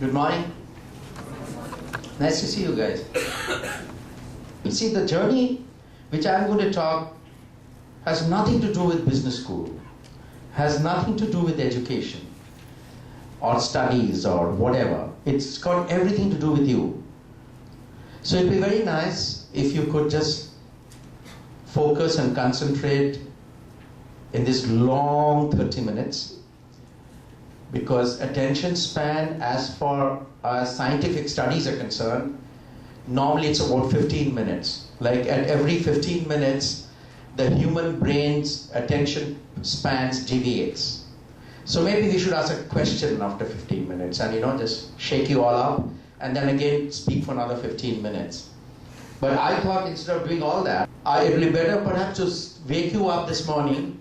Good morning. Nice to see you guys. You see, the journey which I'm going to talk has nothing to do with business school, has nothing to do with education or studies or whatever. It's got everything to do with you. So it'd be very nice if you could just focus and concentrate in this long 30 minutes, because attention span, as far as scientific studies are concerned, normally it's about 15 minutes. Like at every 15 minutes, the human brain's attention spans deviates. So maybe we should ask a question after 15 minutes and just shake you all up and then again speak for another 15 minutes. But I thought instead of doing all that, it would be better perhaps to wake you up this morning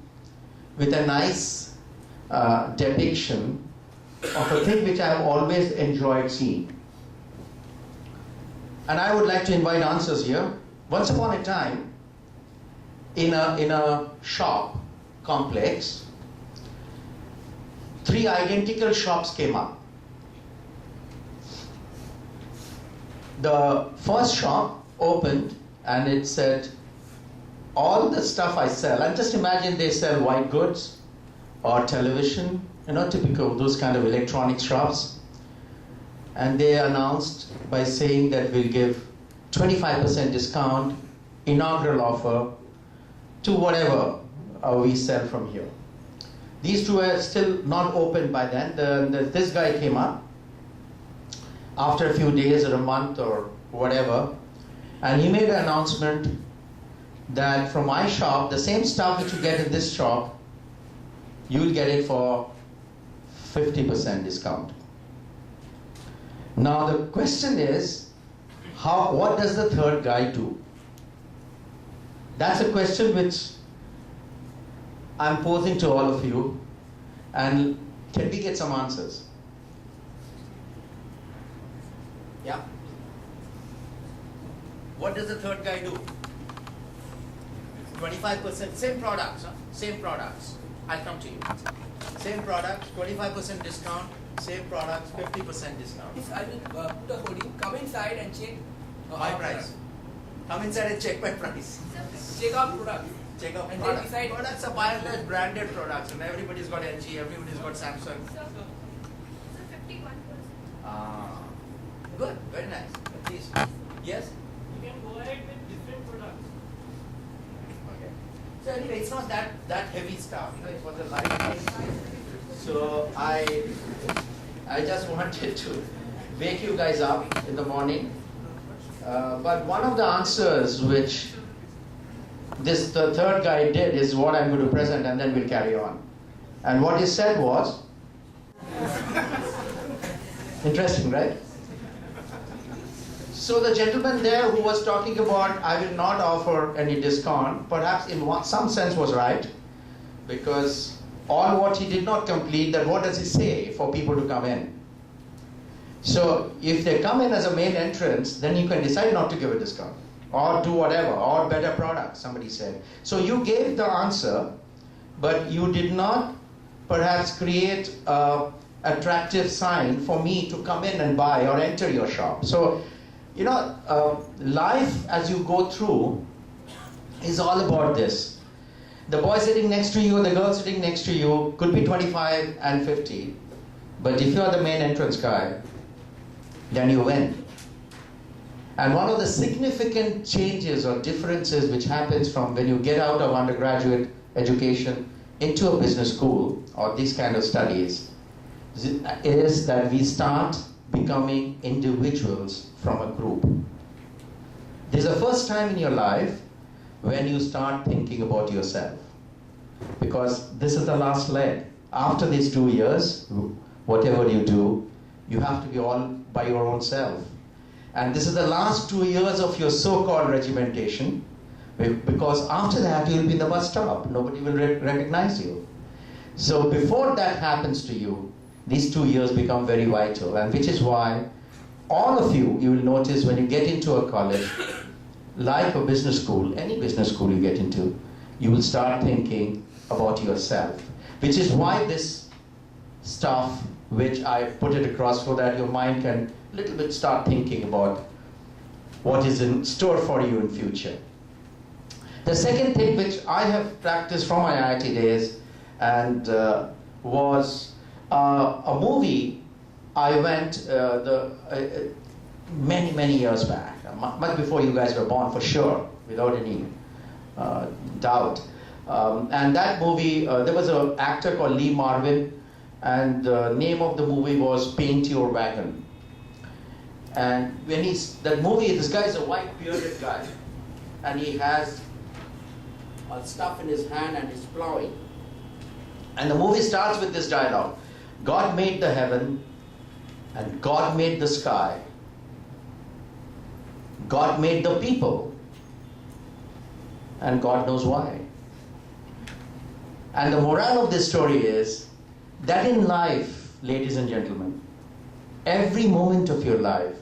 with a nice depiction of a thing which I have always enjoyed seeing. And I would like to invite answers here. Once upon a time, in a shop complex, 3 identical shops came up. The first shop opened and it said, all the stuff I sell, and just imagine they sell white goods or television, typical those kind of electronic shops. And they announced by saying that we'll give 25% discount, inaugural offer to whatever we sell from here. These 2 were still not open by then. This guy came up after a few days or a month or whatever, and he made an announcement that from my shop, the same stuff which you get in this shop, you will get it for 50% discount. Now the question is, what does the third guy do? That's a question which I'm posing to all of you, and can we get some answers? Yeah? What does the third guy do? 25%, same products, huh? Same products. I'll come to you. Same products, 25% discount, same products, 50% discount. Yes, I will put a hoodie, come inside and check my price. Come inside and check my price. Check out product. Check out and product. then decide. Products are by and large branded products, and everybody's got LG, everybody's got Samsung. So 51%. Good, very nice. At least. Yes? You can go ahead with different products. Okay. So anyway, it's not that heavy stuff. It was a light thing. So I just wanted to wake you guys up in the morning. But one of the answers which the third guy did is what I'm going to present, and then we'll carry on. And what he said was, interesting, right? So the gentleman there who was talking about, I will not offer any discount, perhaps in some sense was right, because all what he did not complete, that what does he say for people to come in? So if they come in as a main entrance, then you can decide not to give a discount, or do whatever, or better product, somebody said. So you gave the answer, but you did not perhaps create an attractive sign for me to come in and buy or enter your shop. So, life as you go through is all about this. The boy sitting next to you, the girl sitting next to you could be 25 and 50, but if you're the main entrance guy, then you win. And one of the significant changes or differences which happens from when you get out of undergraduate education into a business school or these kind of studies is that we start becoming individuals from a group. This is the first time in your life when you start thinking about yourself, because this is the last leg. After these 2 years, whatever you do, you have to be all by your own self. And this is the last 2 years of your so-called regimentation, because after that you'll be in the bus stop. Nobody will recognize you. So before that happens to you, these 2 years become very vital, and which is why all of you will notice when you get into a college, like a business school, any business school you get into, you will start thinking about yourself. Which is why this stuff which I put it across so that your mind can a little bit start thinking about what is in store for you in future. The second thing which I have practiced from my IIT days and was a movie I went many years back, much before you guys were born for sure, without any doubt. And that movie, there was an actor called Lee Marvin, and the name of the movie was Paint Your Wagon. And when that movie, this guy is a white bearded guy, and he has stuff in his hand and he's plowing. And the movie starts with this dialogue: God made the heaven, and God made the sky. God made the people, and God knows why. And the moral of this story is that in life, ladies and gentlemen, every moment of your life,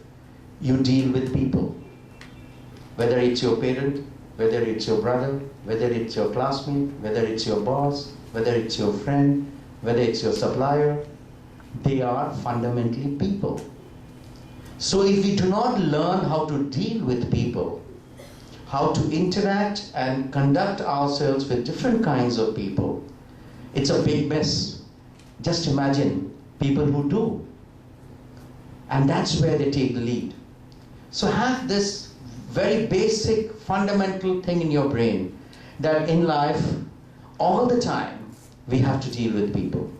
you deal with people. Whether it's your parent, whether it's your brother, whether it's your classmate, whether it's your boss, whether it's your friend, whether it's your supplier, they are fundamentally people. So if we do not learn how to deal with people, how to interact and conduct ourselves with different kinds of people, it's a big mess. Just imagine people who do. And that's where they take the lead. So have this very basic, fundamental thing in your brain that in life, all the time, we have to deal with people.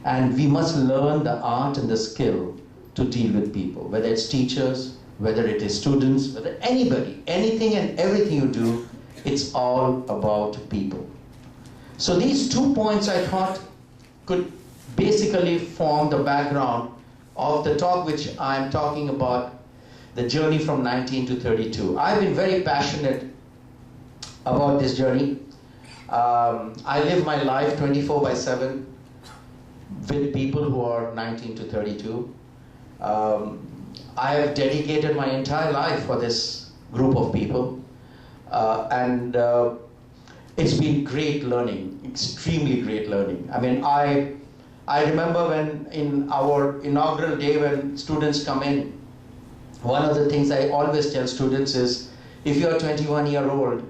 And we must learn the art and the skill to deal with people, whether it's teachers, whether it is students, whether anybody, anything and everything you do, it's all about people. So these 2 points I thought could basically form the background of the talk which I'm talking about, the journey from 19 to 32. I've been very passionate about this journey. I live my life 24/7 with people who are 19 to 32. I have dedicated my entire life for this group of people, and it's been great learning, extremely great learning. I mean, I remember when in our inaugural day when students come in, one of the things I always tell students is, if you're 21-year-old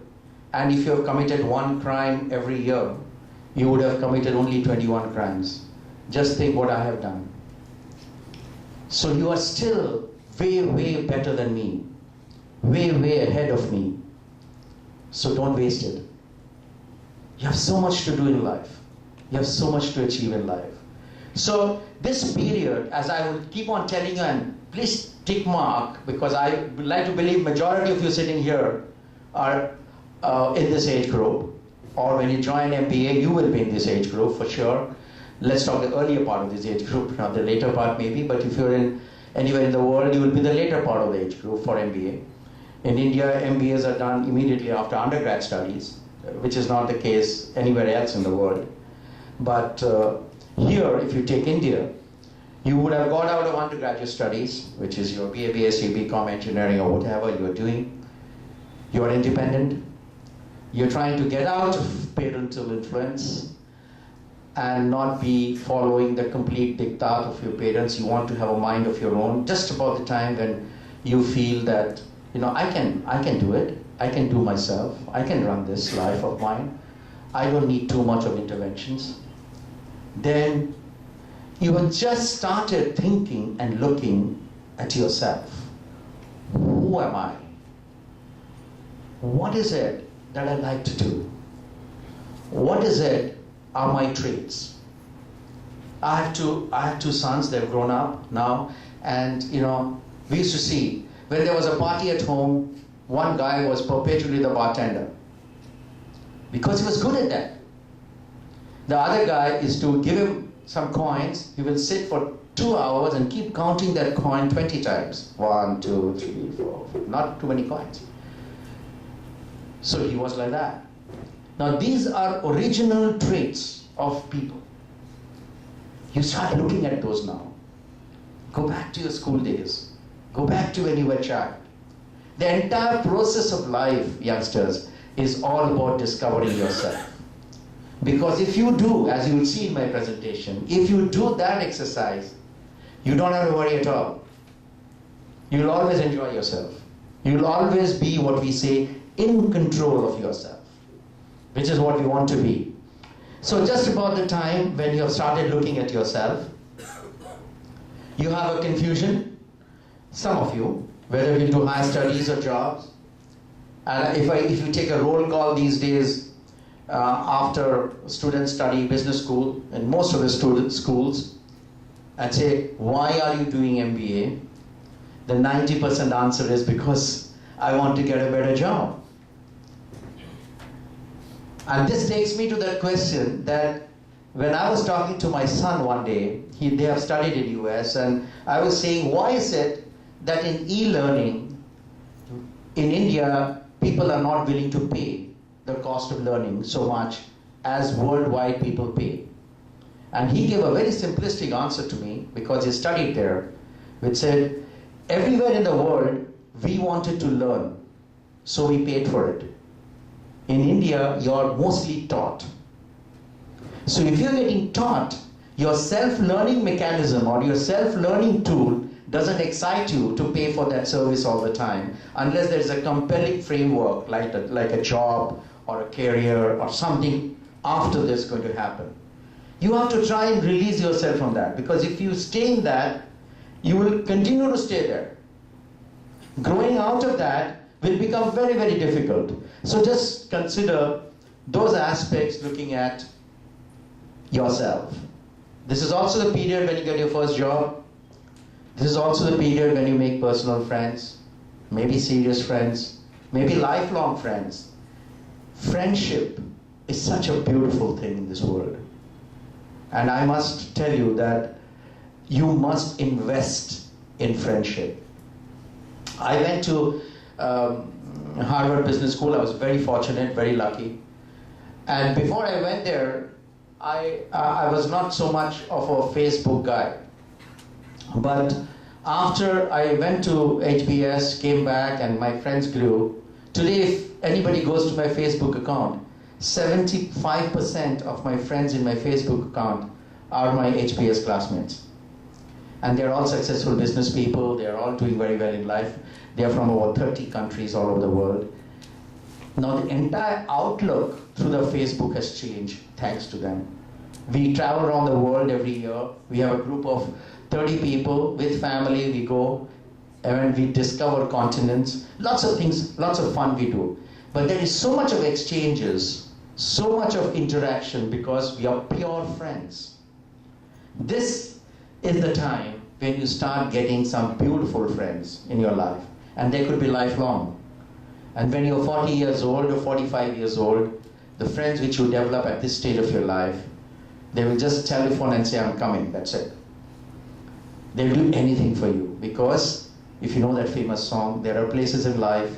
and if you have committed one crime every year, you would have committed only 21 crimes. Just think what I have done. So you are still way better than me, way ahead of me. So don't waste it. You have so much to do in life. You have so much to achieve in life. So this period, as I will keep on telling you, and please tick mark, because I would like to believe majority of you sitting here are in this age group, or when you join MBA, you will be in this age group for sure. Let's talk the earlier part of this age group, not the later part maybe, but if you're in anywhere in the world, you will be the later part of the age group for MBA. In India, MBAs are done immediately after undergrad studies, which is not the case anywhere else in the world. But here, if you take India, you would have got out of undergraduate studies, which is your BA, BSc, BCom, engineering, or whatever you are doing. You are independent. You're trying to get out of parental influence and not be following the complete diktat of your parents. You want to have a mind of your own, just about the time when you feel that, you know, I can do it. I can do myself. I can run this life of mine. I don't need too much of interventions. Then you have just started thinking and looking at yourself. Who am I? What is it that I like to do? What is it are my traits? I have two sons, they've grown up now, and you know, we used to see when there was a party at home, one guy was perpetually the bartender because he was good at that. The other guy is to give him some coins, he will sit for 2 hours and keep counting that coin 20 times. 1, 2, 3, 4, not too many coins. So he was like that. Now these are original traits of people. You start looking at those now. Go back to your school days. Go back to when you were a child. The entire process of life, youngsters, is all about discovering yourself. Because if you do, as you will see in my presentation, if you do that exercise, you don't have to worry at all. You'll always enjoy yourself. You'll always be, what we say, in control of yourself, which is what we want to be. So just about the time when you have started looking at yourself, you have a confusion, some of you, whether you do higher studies or jobs. And if you take a roll call these days, after students study business school, in most of the student schools, and say, why are you doing MBA? The 90% answer is because I want to get a better job. And this takes me to that question that when I was talking to my son one day, they have studied in US, and I was saying, why is it that in e-learning, in India, people are not willing to pay the cost of learning so much as worldwide people pay? And he gave a very simplistic answer to me, because he studied there, which said, everywhere in the world, we wanted to learn, so we paid for it. In India, you're mostly taught. So if you're getting taught, your self-learning mechanism or your self-learning tool doesn't excite you to pay for that service all the time, unless there's a compelling framework like a job or a career or something after this going to happen. You have to try and release yourself from that, because if you stay in that, you will continue to stay there. Growing out of that will become very, very difficult. So just consider those aspects looking at yourself. This is also the period when you get your first job. This is also the period when you make personal friends, maybe serious friends, maybe lifelong friends. Friendship is such a beautiful thing in this world. And I must tell you that you must invest in friendship. I went to Harvard Business School. I was very fortunate, very lucky. And before I went there, I was not so much of a Facebook guy. But after I went to HBS, came back, and my friends grew, today if anybody goes to my Facebook account, 75% of my friends in my Facebook account are my HBS classmates. And they're all successful business people. They're all doing very well in life. They're from over 30 countries all over the world. Now the entire outlook through the Facebook has changed thanks to them. We travel around the world every year. We have a group of 30 people with family. We go and we discover continents. Lots of things, lots of fun we do. But there is so much of exchanges, so much of interaction, because we are pure friends. This is the time when you start getting some beautiful friends in your life, and they could be lifelong. And when you're 40 years old or 45 years old, the friends which you develop at this stage of your life, they will just telephone and say, I'm coming, that's it. They'll do anything for you, because if you know that famous song, there are places in life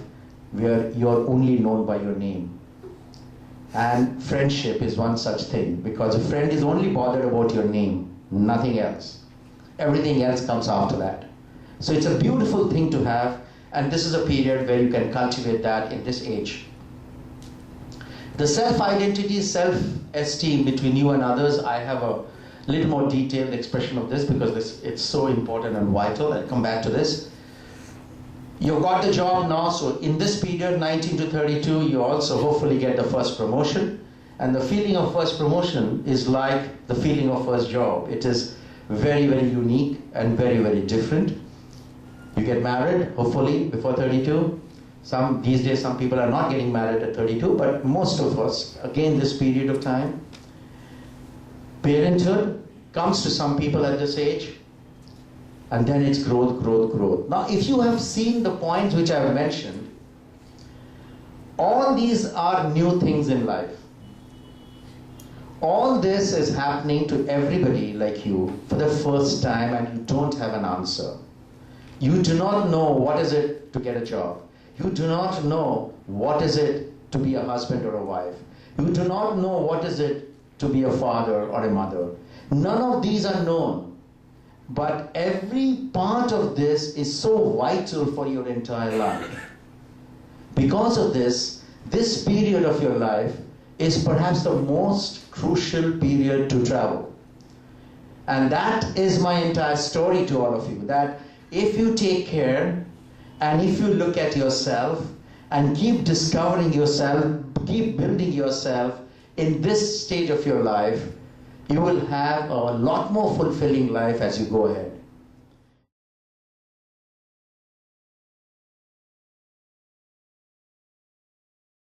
where you're only known by your name. And friendship is one such thing, because a friend is only bothered about your name, nothing else. Everything else comes after that. So it's a beautiful thing to have, and this is a period where you can cultivate that in this age. The self-identity, self-esteem between you and others, I have a little more detailed expression of this because it's so important and vital. I'll come back to this. You've got the job now, so in this period, 19 to 32, you also hopefully get the first promotion. And the feeling of first promotion is like the feeling of first job. It is very, very unique and very, very different. You get married, hopefully, before 32. These days, some people are not getting married at 32, but most of us, again, this period of time. Parenthood comes to some people at this age, and then it's growth, growth, growth. Now, if you have seen the points which I have mentioned, all these are new things in life. All this is happening to everybody like you for the first time, and you don't have an answer. You do not know what is it to get a job. You do not know what is it to be a husband or a wife. You do not know what is it to be a father or a mother. None of these are known. But every part of this is so vital for your entire life. Because of this, this period of your life is perhaps the most crucial period to travel. And that is my entire story to all of you, that if you take care and if you look at yourself and keep discovering yourself, keep building yourself in this stage of your life, you will have a lot more fulfilling life as you go ahead.